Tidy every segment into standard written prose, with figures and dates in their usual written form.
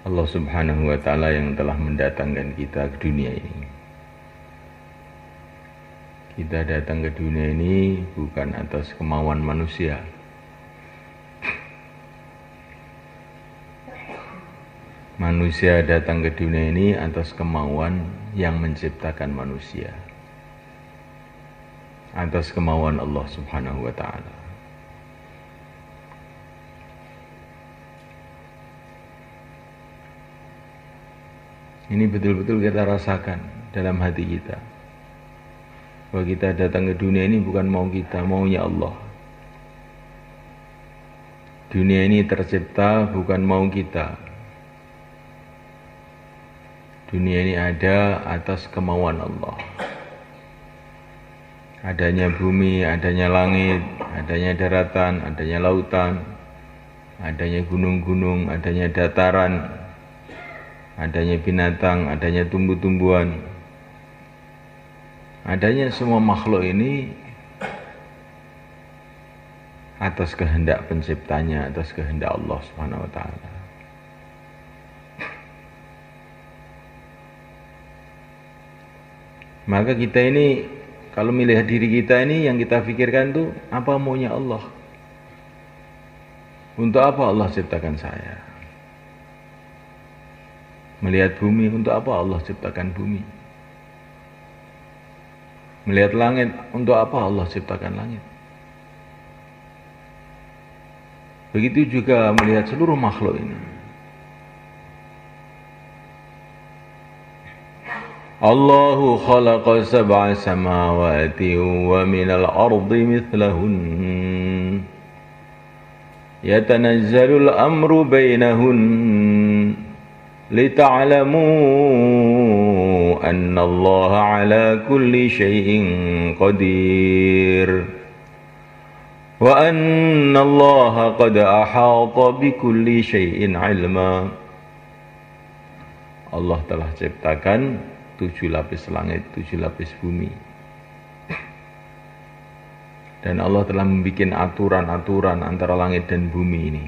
Allah Subhanahu wa Ta'ala yang telah mendatangkan kita ke dunia ini. Kita datang ke dunia ini bukan atas kemauan manusia. Manusia datang ke dunia ini atas kemauan yang menciptakan manusia, atas kemauan Allah Subhanahu wa Ta'ala. Ini betul-betul kita rasakan dalam hati kita, bahwa kita datang ke dunia ini bukan mau kita, maunya Allah. Dunia ini tercipta bukan mau kita. Dunia ini ada atas kemauan Allah. Adanya bumi, adanya langit, adanya daratan, adanya lautan, adanya gunung-gunung, adanya dataran, adanya binatang, adanya tumbuh-tumbuhan, adanya semua makhluk ini atas kehendak penciptanya, atas kehendak Allah Subhanahu wa Ta'ala. Maka kita ini kalau melihat diri kita ini, yang kita pikirkan tuh apa maunya Allah. Untuk apa Allah ciptakan saya? Melihat bumi, untuk apa Allah ciptakan bumi? Melihat langit, untuk apa Allah ciptakan langit? Begitu juga melihat seluruh makhluk ini. Allahu khalaqa sab'a samawati wa minal ardi mithlahun yatanazzalul amru bainahun لِتَعْلَمُوا أَنَّ اللَّهَ عَلَى كُلِّ شَيْءٍ قَدِيرٌ وَأَنَّ اللَّهَ قَدْ أَحَاطَ بِكُلِّ شَيْءٍ عِلْمًا. Allah telah ciptakan 7 lapis langit, 7 lapis bumi. Dan Allah telah membuat aturan-aturan antara langit dan bumi ini.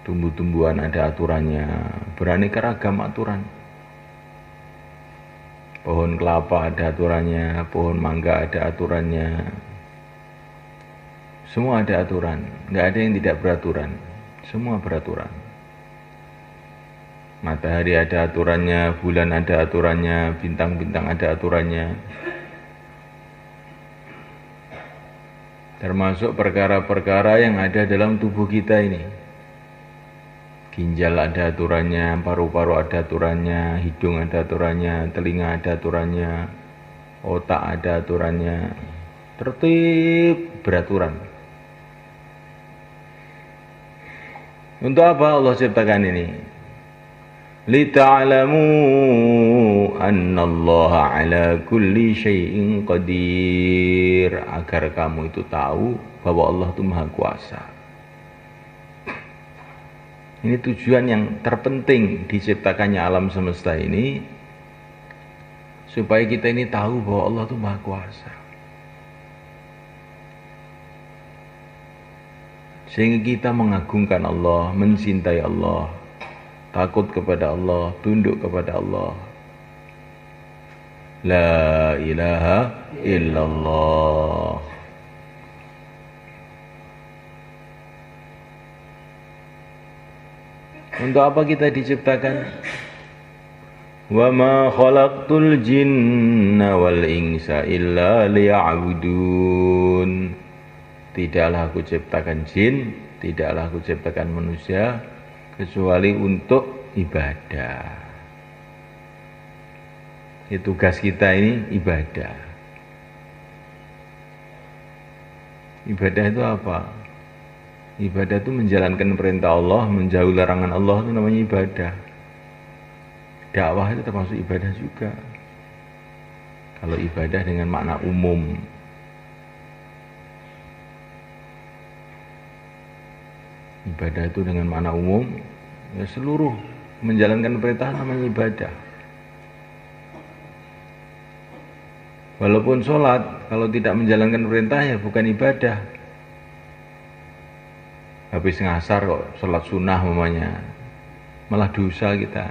Tumbuh-tumbuhan ada aturannya, beraneka ragam aturan. Pohon kelapa ada aturannya, pohon mangga ada aturannya. Semua ada aturan, nggak ada yang tidak beraturan. Semua beraturan. Matahari ada aturannya, bulan ada aturannya, bintang-bintang ada aturannya. Termasuk perkara-perkara yang ada dalam tubuh kita ini. Ginjal ada aturannya, paru-paru ada aturannya, hidung ada aturannya, telinga ada aturannya, otak ada aturannya. Tertib, beraturan. Untuk apa Allah ciptakan ini? Lita'lamu annallaha ala kulli syai'in qadir. Agar kamu itu tahu bahwa Allah itu Maha Kuasa. Ini tujuan yang terpenting diciptakannya alam semesta ini, supaya kita ini tahu bahwa Allah itu Maha Kuasa. Sehingga kita mengagungkan Allah, mencintai Allah, takut kepada Allah, tunduk kepada Allah. La ilaha illallah. Untuk apa kita diciptakan? Wa ma khalaqtul jinna wal insa illa liya'budun. Tidaklah aku ciptakan jin, tidaklah aku ciptakan manusia kecuali untuk ibadah. Tugas kita ini ibadah. Ibadah itu apa? Ibadah itu menjalankan perintah Allah, menjauhi larangan Allah, itu namanya ibadah. Dakwah itu termasuk ibadah juga. Kalau ibadah dengan makna umum. Ibadah itu dengan makna umum, ya seluruh menjalankan perintah namanya ibadah. Walaupun sholat, kalau tidak menjalankan perintah ya bukan ibadah. habis ngasar kok sholat sunnah mamanya, malah dosa kita.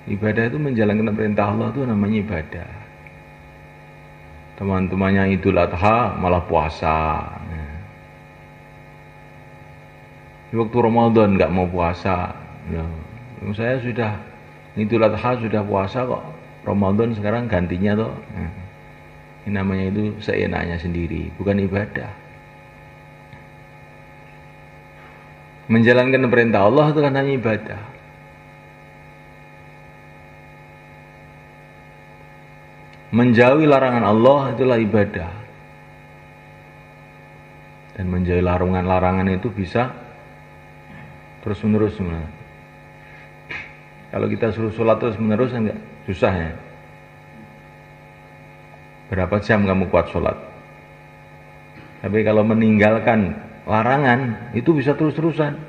Ibadah itu menjalankan perintah Allah itu namanya ibadah. Teman-temannya Idul Adha malah puasa. Di waktu Ramadan nggak mau puasa. Saya sudah Idul Adha sudah puasa kok. Ramadan sekarang gantinya toh. Ini namanya itu seenaknya sendiri, bukan ibadah. Menjalankan perintah Allah itu kan hanya ibadah. Menjauhi larangan Allah itulah ibadah. Dan menjauhi larangan itu bisa terus-menerus. Kalau kita suruh sholat terus-menerus enggak susah ya. Berapa jam kamu kuat sholat? Tapi kalau meninggalkan larangan itu bisa terus-terusan.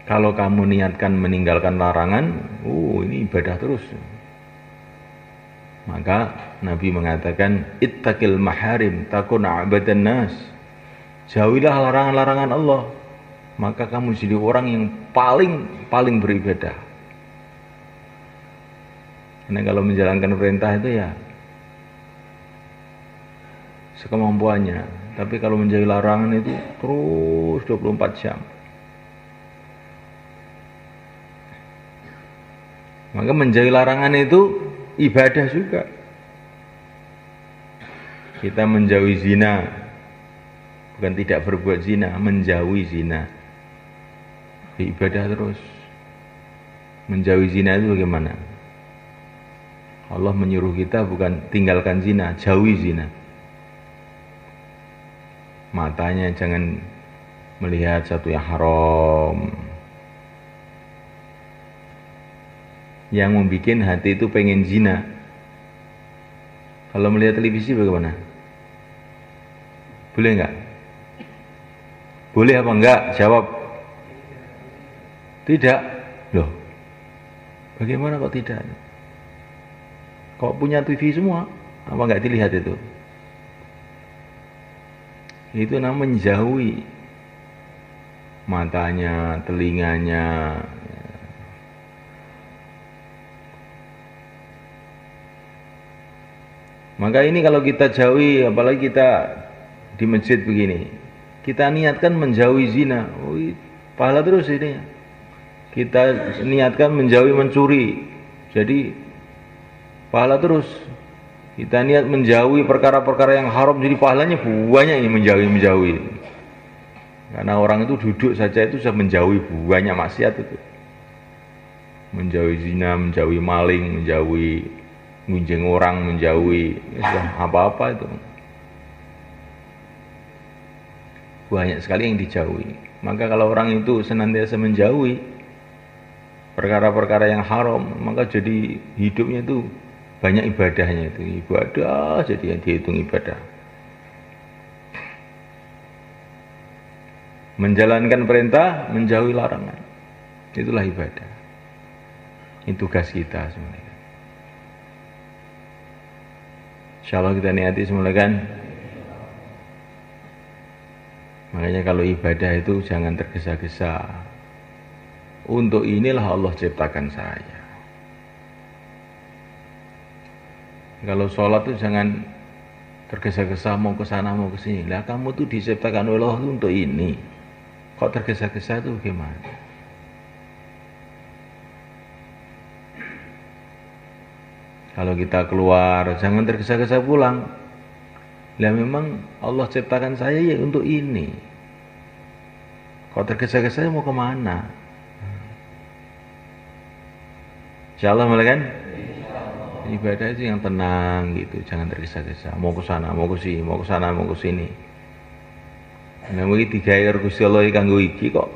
Kalau kamu niatkan meninggalkan larangan, ini ibadah terus. Maka Nabi mengatakan, ittaqil maharim takun abadan nas. Jauhilah larangan-larangan Allah, maka kamu jadi orang yang paling beribadah. Karena kalau menjalankan perintah itu ya sekemampuannya. Tapi kalau menjauhi larangan itu terus 24 jam. Maka menjauhi larangan itu ibadah juga. Kita menjauhi zina, bukan tidak berbuat zina, menjauhi zina. Ibadah terus. Menjauhi zina itu bagaimana? Allah menyuruh kita bukan tinggalkan zina, jauhi zina. Matanya jangan melihat satu yang haram. Yang membuat hati itu pengen zina. Kalau melihat televisi bagaimana? Boleh enggak? Boleh apa enggak? Jawab. Tidak. Loh. Bagaimana kok tidak? Kok punya TV semua? Apa enggak dilihat itu? Itu namanya menjauhi. Matanya, telinganya. Maka ini kalau kita jauhi, apalagi kita di masjid begini, kita niatkan menjauhi zina, pahala terus ini. Kita niatkan menjauhi mencuri, jadi pahala terus. Kita niat menjauhi perkara-perkara yang haram, jadi pahalanya banyak ini menjauhi. Karena orang itu duduk saja itu sudah menjauhi banyak maksiat itu. Menjauhi zina, menjauhi maling, menjauhi ngunjing orang, menjauhi apa-apa itu banyak sekali yang dijauhi. Maka kalau orang itu senantiasa menjauhi perkara-perkara yang haram, maka jadi hidupnya itu banyak ibadahnya, itu ibadah jadi yang dihitung ibadah. Menjalankan perintah, menjauhi larangan, itulah ibadah. Ini tugas kita sebenarnya. Insyaallah kita niati semula kan. Makanya kalau ibadah itu jangan tergesa-gesa. Untuk inilah Allah ciptakan saya. Kalau sholat itu jangan tergesa-gesa mau ke sana mau ke sini. Lah kamu tuh diciptakan oleh Allah untuk ini. Kok tergesa-gesa itu gimana? Kalau kita keluar, jangan tergesa-gesa pulang. Lah memang Allah ciptakan saya ya untuk ini. Kalau tergesa-gesa mau kemana? Insyaallah mulai kan? Ibadah itu yang tenang gitu, jangan tergesa-gesa. Mau ke sana, mau ke sini, mau ke sana, mau ke sini. Nah, iki digawe Gusti Allah kanggo iki kok.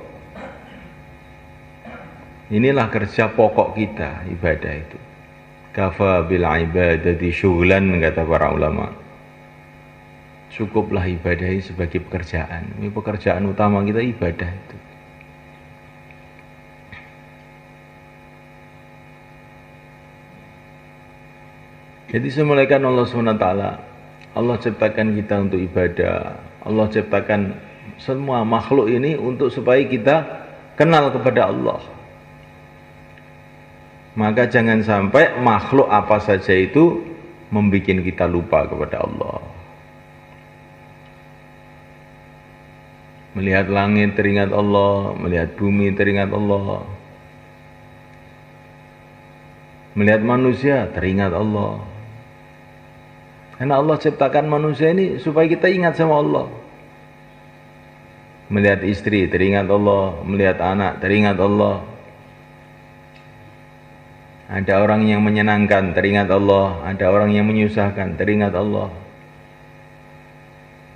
Inilah kerja pokok kita, ibadah itu. Kafa bil ibadati syughlan, kata para ulama. Cukuplah ibadah ini sebagai pekerjaan. Ini pekerjaan utama kita ibadah itu. Jadi semulaikan Allah SWT, Allah ciptakan kita untuk ibadah. Allah ciptakan semua makhluk ini untuk supaya kita kenal kepada Allah. Maka jangan sampai makhluk apa saja itu membuat kita lupa kepada Allah. Melihat langit teringat Allah, melihat bumi teringat Allah, melihat manusia teringat Allah. Karena Allah ciptakan manusia ini supaya kita ingat sama Allah. Melihat istri teringat Allah, melihat anak teringat Allah. Ada orang yang menyenangkan teringat Allah, ada orang yang menyusahkan teringat Allah.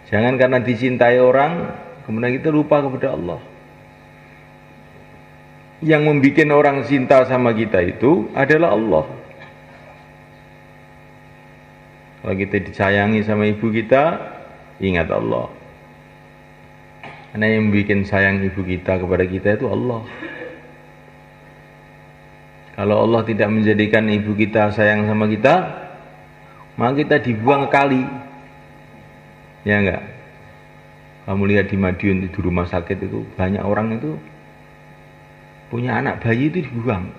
Jangan karena dicintai orang kemudian kita lupa kepada Allah. Yang membuat orang cinta sama kita itu adalah Allah. Kalau kita disayangi sama ibu kita, ingat Allah. Karena yang bikin sayang ibu kita kepada kita itu Allah. Kalau Allah tidak menjadikan ibu kita sayang sama kita, maka kita dibuang ke kali. Ya enggak? Kamu lihat di Madiun, di rumah sakit itu, banyak orang itu punya anak bayi itu dibuang.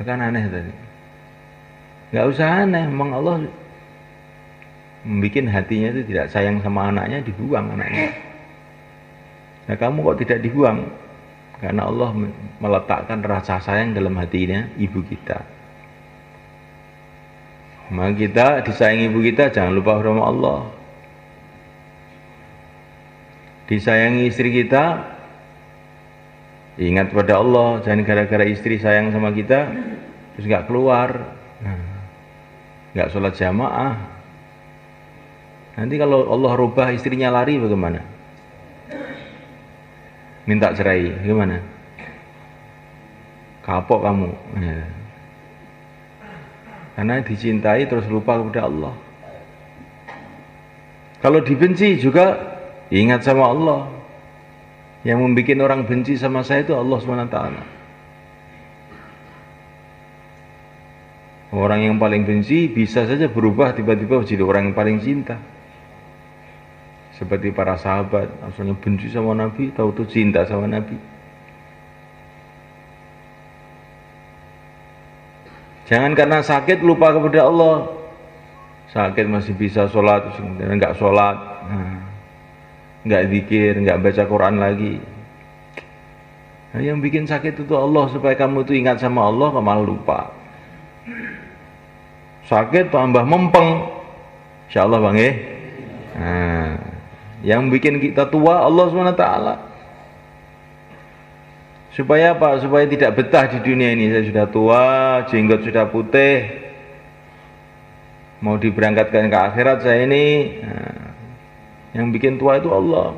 Kan aneh tadi. Enggak usah aneh, memang Allah membuat hatinya itu tidak sayang sama anaknya, dibuang anaknya. Nah kamu kok tidak dibuang? Karena Allah meletakkan rasa sayang dalam hatinya ibu kita. Maka kita disayangi ibu kita, jangan lupa sama Allah. Disayangi istri kita, ingat pada Allah. Jangan gara-gara istri sayang sama kita terus nggak keluar, nggak sholat jamaah. Nanti kalau Allah rubah istrinya lari bagaimana? Minta cerai, gimana? Kapok kamu. Ya. Karena dicintai terus lupa kepada Allah. Kalau dibenci juga ingat sama Allah. Yang membuat orang benci sama saya itu Allah SWT. Orang yang paling benci bisa saja berubah tiba-tiba jadi orang yang paling cinta. Seperti para sahabat, asalnya benci sama Nabi, tahu-tahu cinta sama Nabi. Jangan karena sakit lupa kepada Allah. Sakit masih bisa sholat, dan enggak sholat, enggak zikir, enggak baca Quran lagi. Nah, yang bikin sakit itu Allah, supaya kamu itu ingat sama Allah, kamu malah lupa. Sakit tambah mempeng, insya Allah bang ya. Nah, yang bikin kita tua Allah SWT. Supaya apa? Supaya tidak betah di dunia ini. Saya sudah tua, jenggot sudah putih, mau diberangkatkan ke akhirat saya ini. Nah, yang bikin tua itu Allah.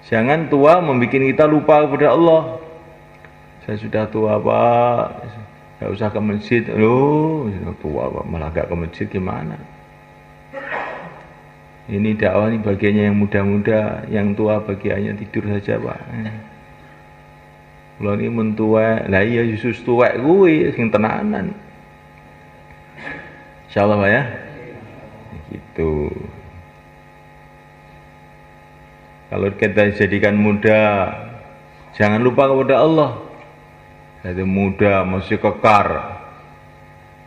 Jangan tua membuat kita lupa kepada Allah. Saya sudah tua Pak, gak usah ke masjid. Loh, tua Pak, malah gak ke masjid gimana? Ini dakwah ini bagiannya yang muda-muda, yang tua bagiannya tidur saja Pak. Kalau ini mentua, lah iya Yesus tua gue, sing tenanan. Insyaallah Pak ya. Gitu. Kalau kita jadikan muda, jangan lupa kepada Allah. Jadi muda masih kekar,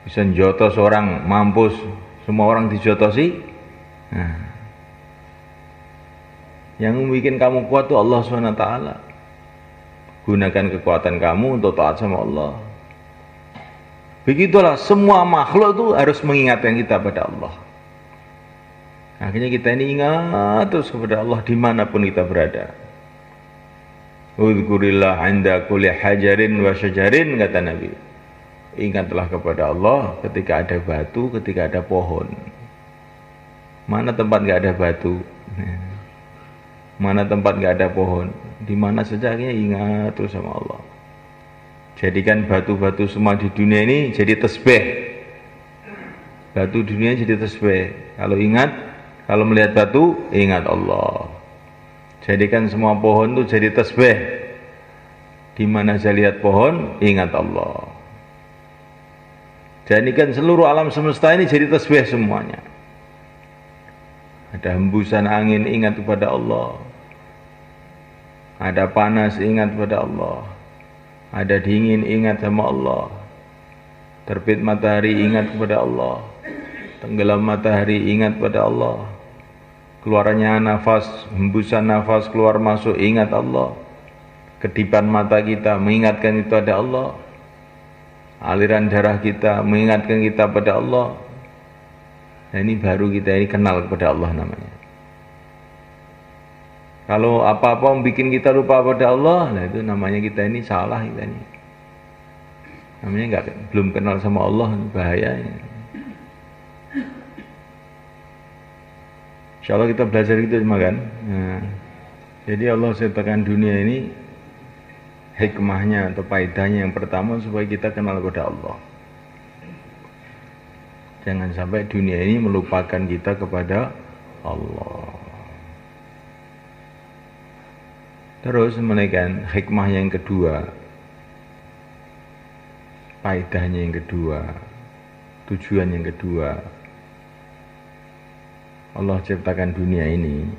bisa jotos orang, mampus, semua orang dijotosi. Nah, yang membuat kamu kuat itu Allah SWT. Gunakan kekuatan kamu untuk taat sama Allah. Begitulah semua makhluk itu harus mengingatkan kita pada Allah. Akhirnya kita ini ingat terus kepada Allah dimanapun kita berada. Udzukurillah 'inda kulli hajarin wa syajarin, kata Nabi. Ingatlah kepada Allah ketika ada batu, ketika ada pohon. Mana tempat nggak ada batu? Mana tempat nggak ada pohon? Di mana saja akhirnya ingat terus sama Allah. Jadikan batu-batu semua di dunia ini jadi tasbih. Batu dunia jadi tasbih. Kalau ingat, kalau melihat batu, ingat Allah. Jadikan semua pohon itu jadi tasbih. Di mana saya lihat pohon, ingat Allah. Jadikan seluruh alam semesta ini jadi tasbih semuanya. Ada hembusan angin, ingat kepada Allah. Ada panas, ingat kepada Allah. Ada dingin, ingat sama Allah. Terbit matahari, ingat kepada Allah. Tenggelam matahari, ingat kepada Allah. Keluarnya nafas, hembusan nafas keluar masuk, ingat Allah. Kedipan mata kita mengingatkan itu ada Allah. Aliran darah kita mengingatkan kita pada Allah. Nah, ini baru kita ini kenal kepada Allah namanya. Kalau apa-apa membuat kita lupa pada Allah, nah itu namanya kita ini salah kita ini. Namanya belum kenal sama Allah, bahaya. Insya Allah kita belajar itu semua kan. Nah, jadi Allah ciptakan dunia ini hikmahnya atau faedahnya yang pertama supaya kita kenal kepada Allah. Jangan sampai dunia ini melupakan kita kepada Allah. Terus menaikkan hikmah yang kedua, faedahnya yang kedua, tujuan yang kedua. Allah ciptakan dunia ini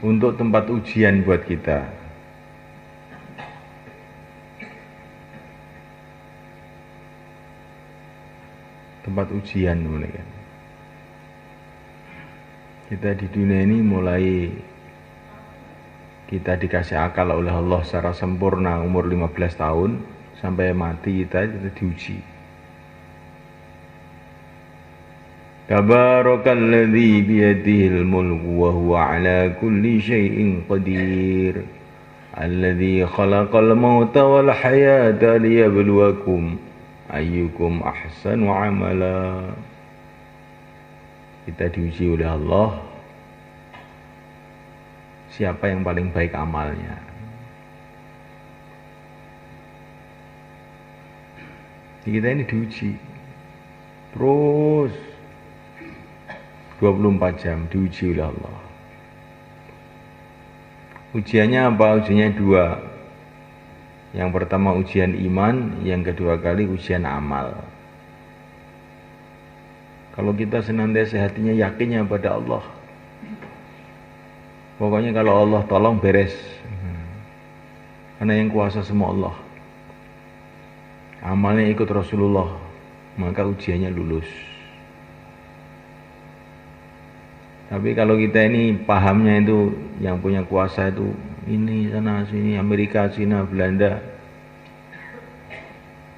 untuk tempat ujian buat kita. Tempat ujian mereka. Kita di dunia ini mulai kita dikasih akal oleh Allah secara sempurna umur 15 tahun sampai mati kita diuji. Tabarakalladzi biyadihil mulku wa huwa ala kulli syai'in qadir. Alladzi khalaqal mauta wal hayata liyabluwakum ayyukum ahsanu amala. Kita diuji oleh Allah, siapa yang paling baik amalnya. Kita ini diuji terus 24 jam diuji oleh Allah. Ujiannya apa? Ujiannya dua. Yang pertama ujian iman, yang kedua kali ujian amal. Kalau kita senantiasa hatinya yakinnya pada Allah, pokoknya kalau Allah tolong beres, karena yang kuasa semua Allah. Amalnya ikut Rasulullah, maka ujiannya lulus. Tapi kalau kita ini pahamnya itu yang punya kuasa itu ini sana sini, Amerika, Cina, Belanda,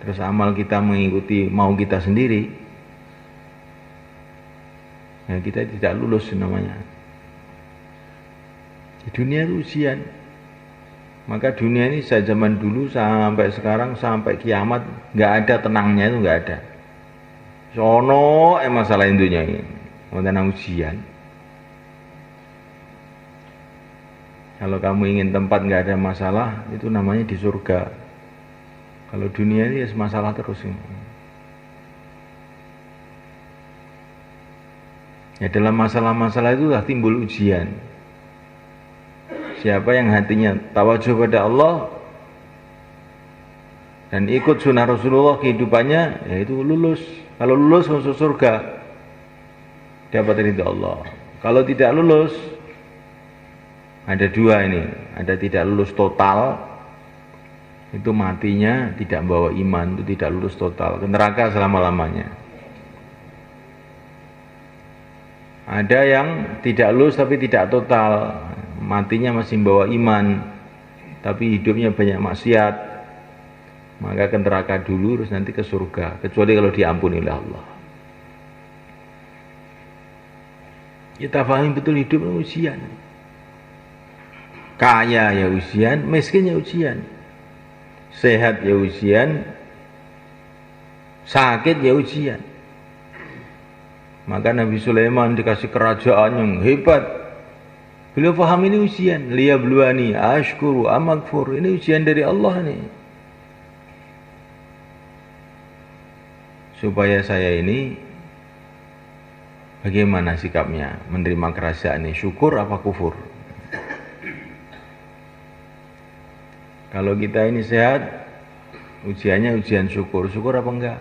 terus amal kita mengikuti mau kita sendiri, ya kita tidak lulus namanya. Di dunia itu ujian. Maka dunia ini sejak zaman dulu sampai sekarang sampai kiamat nggak ada tenangnya, itu nggak ada. Sono masalah intinya ini, mau tenang ujian. Kalau kamu ingin tempat nggak ada masalah, itu namanya di surga. Kalau dunia ini masalah terus. Ya dalam masalah-masalah itu sudah timbul ujian. Siapa yang hatinya tawajuh pada Allah dan ikut sunnah Rasulullah kehidupannya, yaitu lulus. Kalau lulus masuk surga, dapat ridha Allah. Kalau tidak lulus, ada dua ini. Ada tidak lulus total, itu matinya tidak bawa iman, itu tidak lulus total, ke neraka selama-lamanya. Ada yang tidak lulus tapi tidak total, matinya masih bawa iman, tapi hidupnya banyak maksiat, maka ke neraka dulu, terus nanti ke surga, kecuali kalau diampuni oleh Allah. Kita pahami betul hidup ujian. Kaya ya ujian, miskin ya ujian. Sehat ya ujian, sakit ya ujian. Maka Nabi Sulaiman dikasih kerajaan yang hebat. Beliau paham ini ujian. Liyabluwani ashkuru amakfur. Ini ujian dari Allah nih. Supaya saya ini bagaimana sikapnya menerima kerajaan ini, syukur apa kufur? Kalau kita ini sehat, ujiannya ujian syukur. Syukur apa enggak?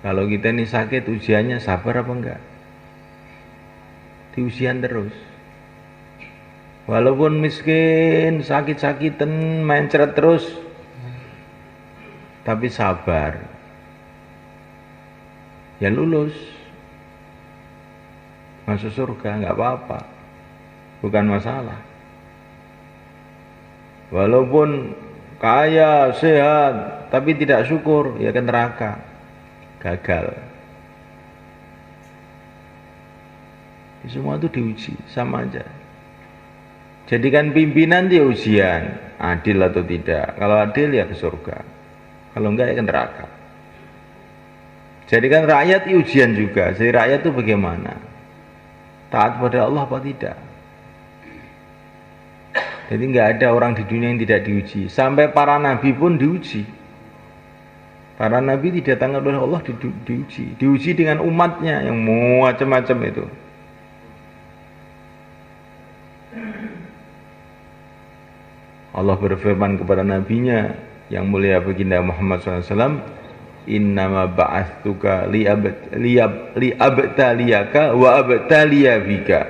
Kalau kita ini sakit, ujiannya sabar apa enggak? Diujian terus. Walaupun miskin, sakit-sakitan, mencret terus, tapi sabar. Ya lulus. Masuk surga, enggak apa-apa. Bukan masalah. Walaupun kaya, sehat, tapi tidak syukur, ya ke neraka. Gagal. Semua itu diuji, sama aja. Jadikan pimpinan dia ujian, adil atau tidak. Kalau adil ya ke surga, kalau enggak ya ke neraka. Jadikan rakyat ujian juga. Jadi rakyat itu bagaimana? Taat pada Allah apa tidak? Jadi enggak ada orang di dunia yang tidak diuji. Sampai para nabi pun diuji. Para nabi didatangkan oleh Allah diuji. Diuji dengan umatnya yang macam-macam itu. Allah berfirman kepada nabinya yang mulia baginda Muhammad SAW, innama ba'atsuka liabtaliyaka wa abtaliya bika.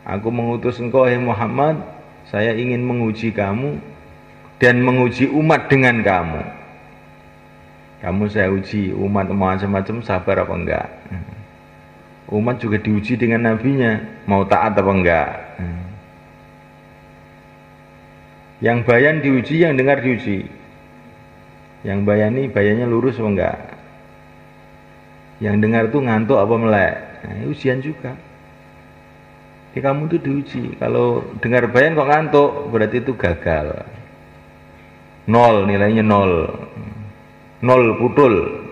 Aku mengutus engkau, hai Muhammad, saya ingin menguji kamu dan menguji umat dengan kamu. Kamu saya uji, umat macam-macam sabar apa enggak. Umat juga diuji dengan nabinya, mau taat apa enggak. Yang bayan diuji, yang dengar diuji. Yang bayannya lurus apa enggak. Yang dengar itu ngantuk apa melek. Nah, ujian juga. Jadi kamu tuh diuji. Kalau dengar bayan kok ngantuk, berarti itu gagal. Nol, nilainya nol. Nol putul.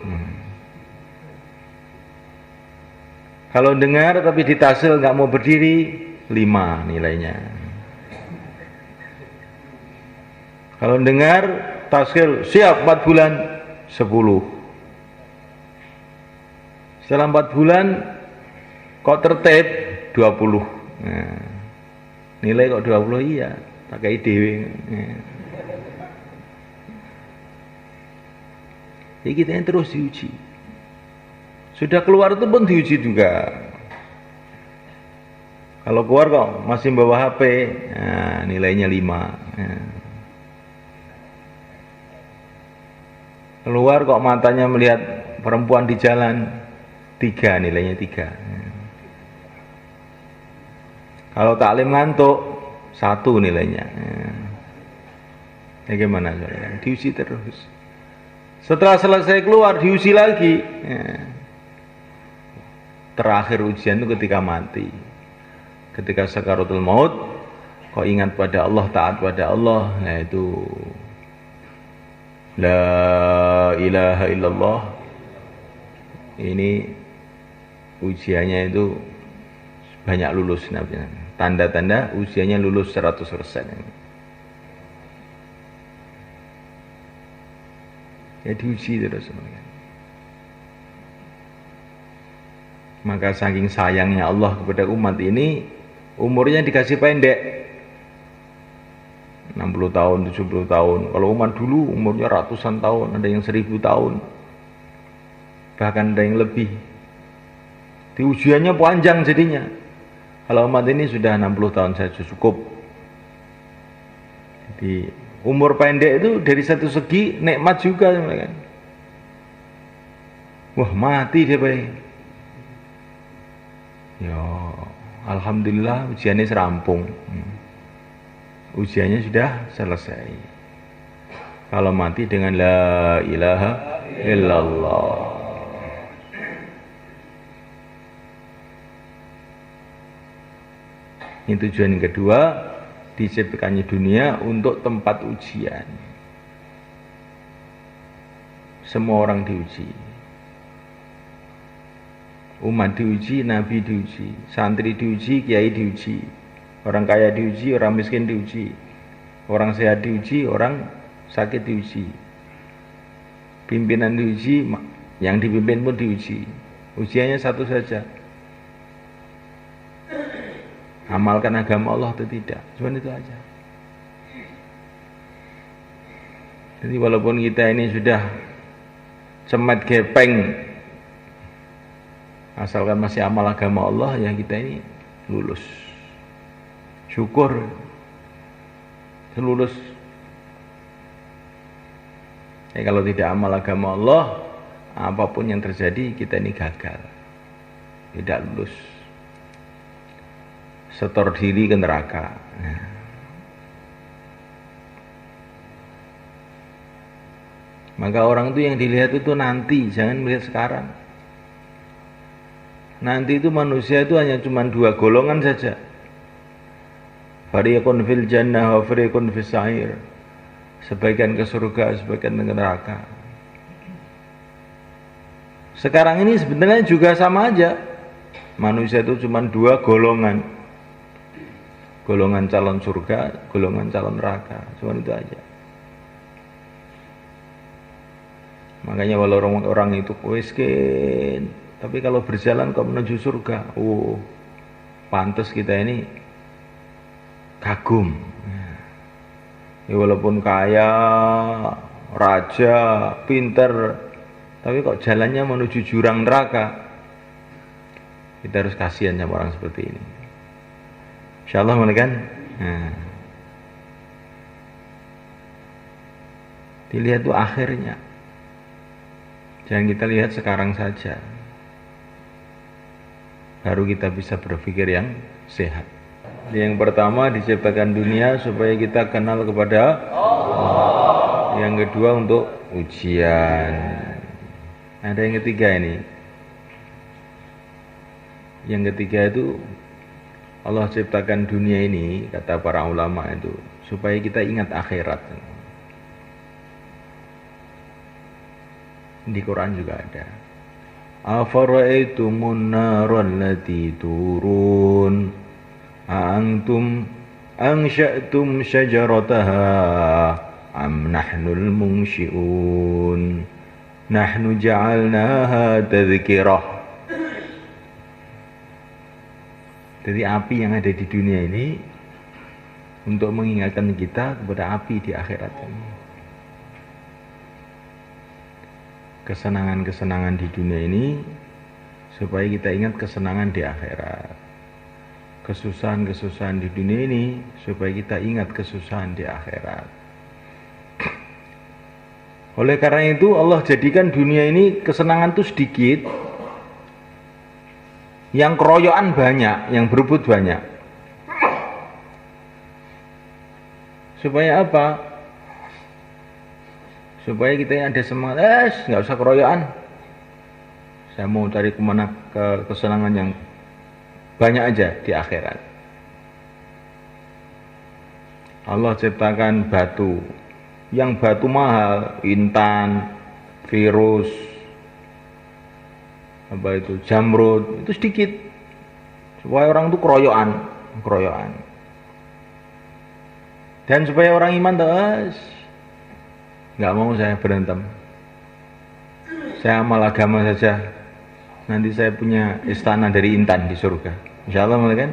Kalau dengar tapi ditasil nggak mau berdiri, 5 nilainya. Kalau dengar, taskil, siap 4 bulan, 10. Setelah 4 bulan, kok tertib, 20. Nah, nilai kok 20, iya, pakai dewe. Jadi kita yang terus diuji. Sudah keluar itu pun diuji juga. Kalau keluar kok masih bawa HP, nah, nilainya 5. Nah. Keluar kok matanya melihat perempuan di jalan, 3 nilainya 3. Kalau taklim ngantuk, 1 nilainya. Bagaimana saudara? Diuji terus. Setelah selesai keluar diuji lagi. Terakhir ujian itu ketika mati. Ketika sakaratul maut, kok ingat pada Allah, taat pada Allah, nah itu La ilaha illallah. Ini ujiannya itu banyak lulus. Tanda-tanda ujiannya lulus 100%. Ya diuji terus. Maka saking sayangnya Allah kepada umat ini, umurnya dikasih pendek. 60 tahun, 70 tahun. Kalau umat dulu umurnya ratusan tahun, ada yang 1000 tahun. Bahkan ada yang lebih. Di ujiannya panjang jadinya. Kalau umat ini sudah 60 tahun saja cukup. Jadi umur pendek itu dari satu segi nikmat juga. Wah, mati dia baik. Ya, alhamdulillah ujiannya serampung. Ujiannya sudah selesai. Kalau mati dengan la ilaha illallah. Ini tujuan yang kedua, diciptakannya dunia untuk tempat ujian. Semua orang diuji. Umat diuji, nabi diuji, santri diuji, kiai diuji. Orang kaya diuji, orang miskin diuji. Orang sehat diuji, orang sakit diuji. Pimpinan diuji, yang dipimpin pun diuji. Ujiannya satu saja. Amalkan agama Allah atau tidak. Cuma itu aja. Jadi walaupun kita ini sudah cemet gepeng, asalkan masih amal agama Allah, ya kita ini lulus. Syukur lulus. Kalau tidak amal agama Allah, apapun yang terjadi kita ini gagal, tidak lulus, setor diri ke neraka. Maka orang itu yang dilihat itu nanti, jangan melihat sekarang. Nanti itu manusia itu hanya cuma dua golongan saja. Fariqun fil jannah wa fariqun fis sa'ir. Sebagian ke surga, sebagian ke neraka. Sekarang ini sebenarnya juga sama aja. Manusia itu cuma dua golongan. Golongan calon surga, golongan calon neraka. Cuma itu aja. Makanya walau orang itu miskin, tapi kalau berjalan kok menuju surga, pantas kita ini kagum. Ya, walaupun kaya, raja, pinter, tapi kok jalannya menuju jurang neraka. Kita harus kasihan sama orang seperti ini. Insyaallah kan? Dilihat tuh akhirnya. Jangan kita lihat sekarang saja. Baru kita bisa berpikir yang sehat. Yang pertama, diciptakan dunia supaya kita kenal kepada Allah. Yang kedua, untuk ujian. Ada yang ketiga ini. Yang ketiga itu, Allah ciptakan dunia ini, kata para ulama itu, supaya kita ingat akhirat. Di Quran juga ada. Afara'aitumun naral lati turun antum ansha'tum syajarataha am nahnul munsyi'un nahnu ja'alnaha tadhkirah. Jadi api yang ada di dunia ini untuk mengingatkan kita kepada api di akhirat ini. Kesenangan-kesenangan di dunia ini supaya kita ingat kesenangan di akhirat. Kesusahan-kesusahan di dunia ini supaya kita ingat kesusahan di akhirat. Oleh karena itu Allah jadikan dunia ini kesenangan itu sedikit, yang keroyokan banyak, yang berebut banyak. Supaya apa? Supaya kita yang ada semangat, nggak usah keroyokan. Saya mau cari kemana ke kesenangan yang banyak aja di akhirat. Allah ciptakan batu, yang batu mahal, intan, virus, apa itu, jamrud, itu sedikit. Supaya orang itu keroyokan. Dan supaya orang iman terus. Nggak mau saya berantem. Saya amal agama saja. Nanti saya punya istana dari intan di surga. Insyaallah kan?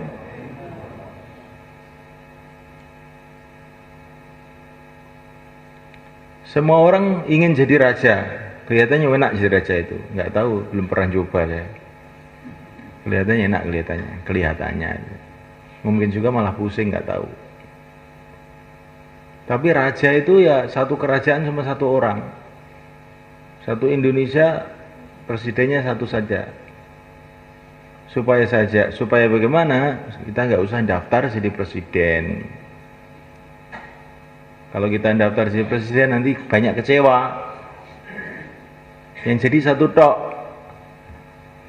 Semua orang ingin jadi raja. Kelihatannya enak jadi raja itu. Nggak tahu, belum pernah coba saya. Kelihatannya enak kelihatannya. Mungkin juga malah pusing, nggak tahu. Tapi raja itu ya satu kerajaan cuma satu orang. Satu Indonesia presidennya satu saja. Supaya bagaimana? Kita nggak usah daftar jadi presiden. Kalau kita daftar jadi presiden nanti banyak kecewa. Yang jadi satu tok.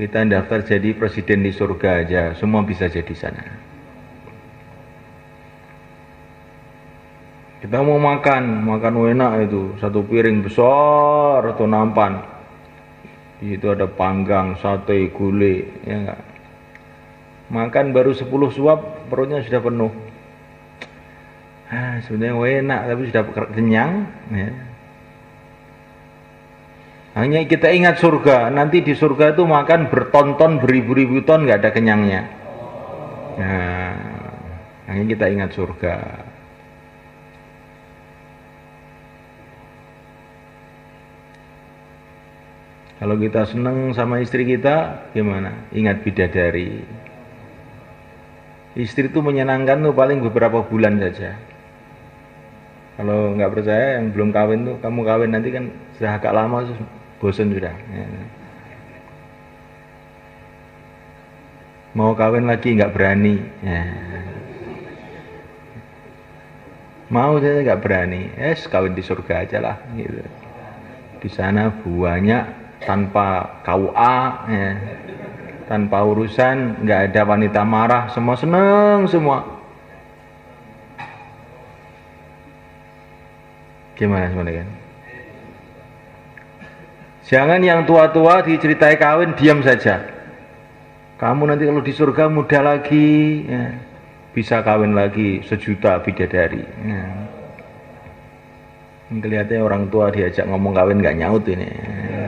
Kita daftar jadi presiden di surga aja, semua bisa jadi sana. Kita mau makan enak itu, satu piring besar atau nampan. Di situ ada panggang, sate, gulai, ya enggak. Makan baru 10 suap, perutnya sudah penuh. Sebenarnya enak, tapi sudah kenyang. Ya. Hanya kita ingat surga, nanti di surga itu makan bertonton, beribu-ribu ton, nggak ada kenyangnya. Nah, hanya kita ingat surga. Kalau kita senang sama istri kita, gimana? Ingat bidadari. Istri itu menyenangkan tuh paling beberapa bulan saja. Kalau nggak percaya, yang belum kawin tuh, kamu kawin nanti kan sudah agak lama, bosan sudah. Ya. Mau kawin lagi nggak berani. Ya. Mau saja nggak berani. Kawin di surga aja lah. Gitu. Di sana banyak tanpa KUA, ya. Tanpa urusan, nggak ada wanita marah, semua seneng semua. Gimana sebenarnya? Jangan yang tua-tua diceritai kawin diam saja. Kamu nanti kalau di surga muda lagi, ya, bisa kawin lagi 1 juta bidadari. Ya. Kelihatannya orang tua diajak ngomong kawin nggak nyaut ini. Ya.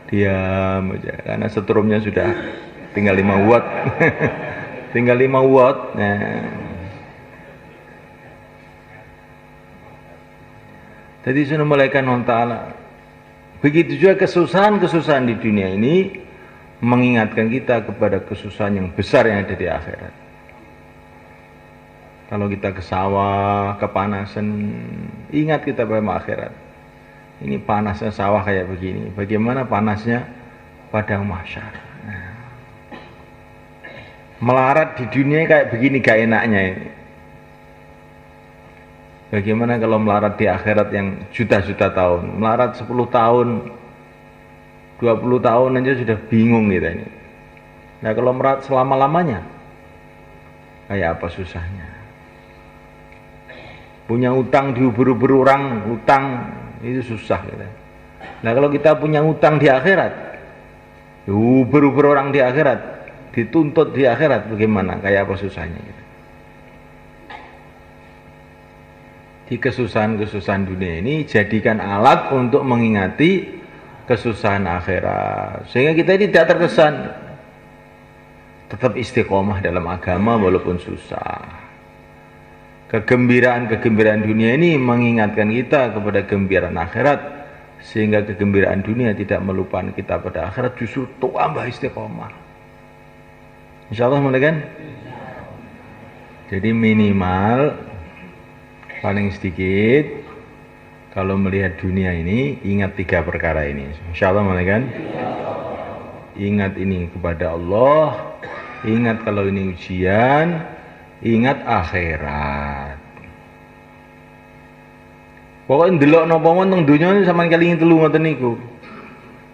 Diam aja, karena setrumnya sudah tinggal 5 watt. Tinggal 5 watt. Nah. Jadi sunnah malaikat Allah Ta'ala. Begitu juga kesusahan-kesusahan di dunia ini mengingatkan kita kepada kesusahan yang besar yang ada di akhirat. Kalau kita ke sawah, kepanasan, ingat kita pada akhirat. Ini panasnya sawah kayak begini. Bagaimana panasnya pada mahsyar. Nah. Melarat di dunia kayak begini gak enaknya ini. Bagaimana kalau melarat di akhirat yang juta-juta tahun. Melarat 10 tahun, 20 tahun aja sudah bingung kita ini. Nah kalau melarat selama-lamanya, kayak apa susahnya. Punya utang diuber-uber orang, utang itu susah gitu. Nah kalau kita punya utang di akhirat, diuber-uber orang di akhirat, dituntut di akhirat, bagaimana? Kayak apa susahnya gitu. Di kesusahan-kesusahan dunia ini jadikan alat untuk mengingati kesusahan akhirat, sehingga kita tidak terkesan, tetap istiqomah dalam agama walaupun susah. Kegembiraan-kegembiraan dunia ini mengingatkan kita kepada kegembiraan akhirat, sehingga kegembiraan dunia tidak melupakan kita pada akhirat, justru tambah istiqomah. Insyaallah kan? Jadi minimal paling sedikit kalau melihat dunia ini ingat 3 perkara ini. Insyaallah kan? Ingat ini kepada Allah, ingat kalau ini ujian, ingat akhirat. Pokoknya ndelok napa mon teng donya sampean kelingi 3 ngoten niku.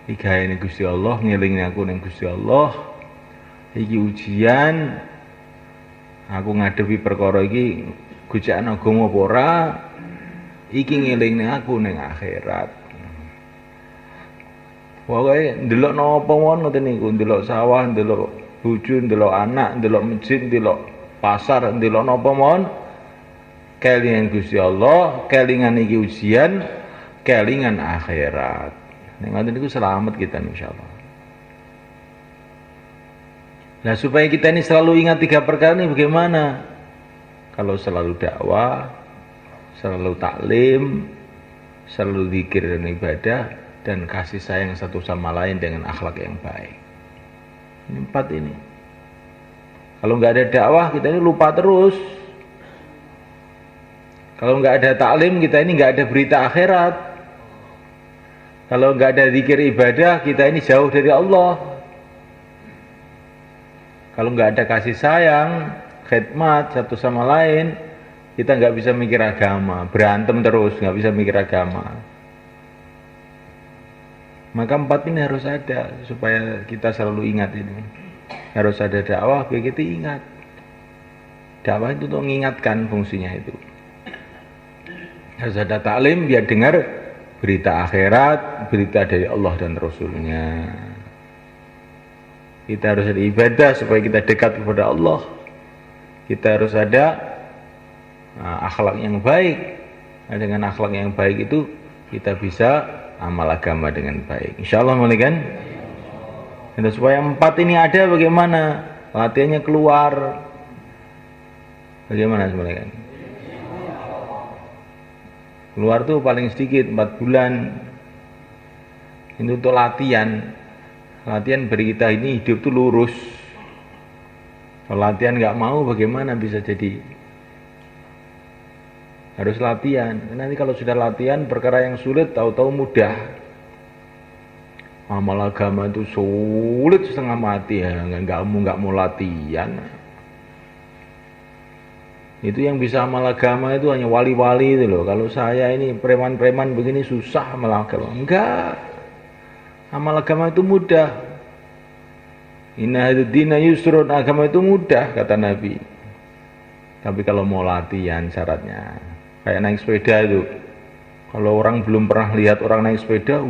Iki ini Gusti Allah, ngelingi aku ning Gusti Allah. Iki ujian, aku ngadepi perkara iki gojakan agama apa ora, iki ngelingne aku ning akhirat. Pokoke ndelok napa mon ngoten niku, ndelok sawah, ndelok bojo, ndelok anak, ndelok masjid, ndelok pasar, ndelok napa mon, kelingan Gusti Allah, kelingan iki ujian, kelingan akhirat. Ning ngoten niku selamat kita insyaallah. Nah supaya kita ini selalu ingat 3 perkara ini bagaimana? Kalau selalu dakwah, selalu taklim, selalu zikir dan ibadah, dan kasih sayang satu sama lain dengan akhlak yang baik. Ini 4 ini. Kalau nggak ada dakwah, kita ini lupa terus. Kalau nggak ada taklim, kita ini nggak ada berita akhirat. Kalau nggak ada zikir ibadah, kita ini jauh dari Allah. Kalau nggak ada kasih sayang, khidmat satu sama lain, kita nggak bisa mikir agama, berantem terus, nggak bisa mikir agama. Maka 4 ini harus ada supaya kita selalu ingat ini. Harus ada dakwah biar kita ingat. Dakwah itu untuk mengingatkan fungsinya itu. Harus ada taklim biar dengar berita akhirat, berita dari Allah dan Rasulnya. Kita harus ada ibadah supaya kita dekat kepada Allah. Kita harus ada akhlak yang baik. Nah, dengan akhlak yang baik itu kita bisa amal agama dengan baik. Insyaallah kan? Dan supaya 4 ini ada bagaimana? Latihannya keluar. Bagaimana sebenarnya kan? Keluar tuh paling sedikit 4 bulan. Itu untuk latihan. Latihan beri kita ini hidup tuh lurus. Kalau latihan nggak mau, bagaimana bisa jadi? Harus latihan. Nanti kalau sudah latihan, perkara yang sulit tahu-tahu mudah. Amal agama itu sulit setengah mati ya, nggak mau latihan. Itu yang bisa amal agama itu hanya wali-wali itu loh. Kalau saya ini preman-preman begini susah amal agama. Enggak. Amal agama itu mudah. Inna hadzina yusrun, agama itu mudah kata Nabi. Tapi kalau mau latihan syaratnya kayak naik sepeda itu. Kalau orang belum pernah lihat orang naik sepeda,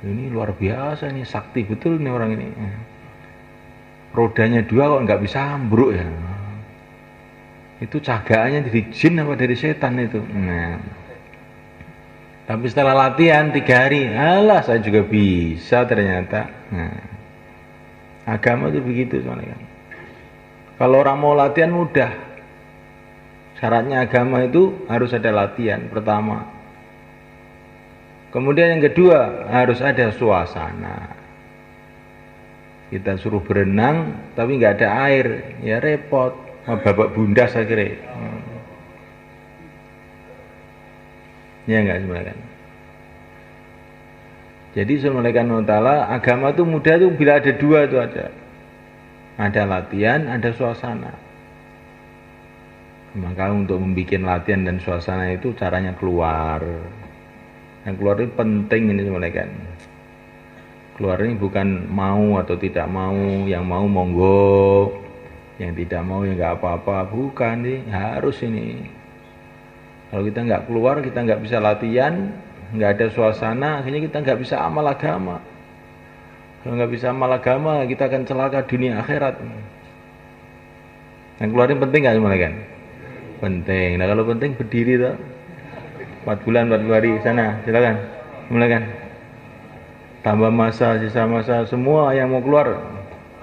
ini luar biasa nih, sakti betul nih orang ini. Rodanya 2 kok nggak bisa ambruk ya. Itu cagaannya dari jin apa dari setan itu. Nah. Tapi setelah latihan 3 hari, alah saya juga bisa ternyata. Nah. Agama itu begitu soalnya. Kalau orang mau latihan mudah. Syaratnya agama itu harus ada latihan pertama. Kemudian yang kedua harus ada suasana. Kita suruh berenang tapi nggak ada air, ya repot. Babak bundas akhirnya. Ya nggak sebenarnya. Jadi Subhanahu wa ta'ala agama itu mudah tuh bila ada 2 itu ada. Ada latihan, ada suasana. Maka untuk membuat latihan dan suasana itu caranya keluar. Yang keluar ini penting ini sebenarnya kan. Keluar ini bukan mau atau tidak mau, yang mau monggo, yang tidak mau ya nggak apa-apa, bukan nih, harus ini. Kalau kita nggak keluar, kita nggak bisa latihan, nggak ada suasana, akhirnya kita nggak bisa amal agama. Kalau nggak bisa amal agama, kita akan celaka dunia akhirat. Yang keluarin penting nggak sebenarnya kan? Penting. Nah kalau penting berdiri tuh 4 bulan 40 hari sana, silakan mulaikan. Tambah masa, sisa masa, semua yang mau keluar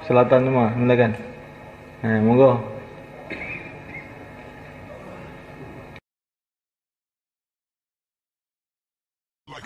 selatan semua, mulaikan. Nah, monggo. Like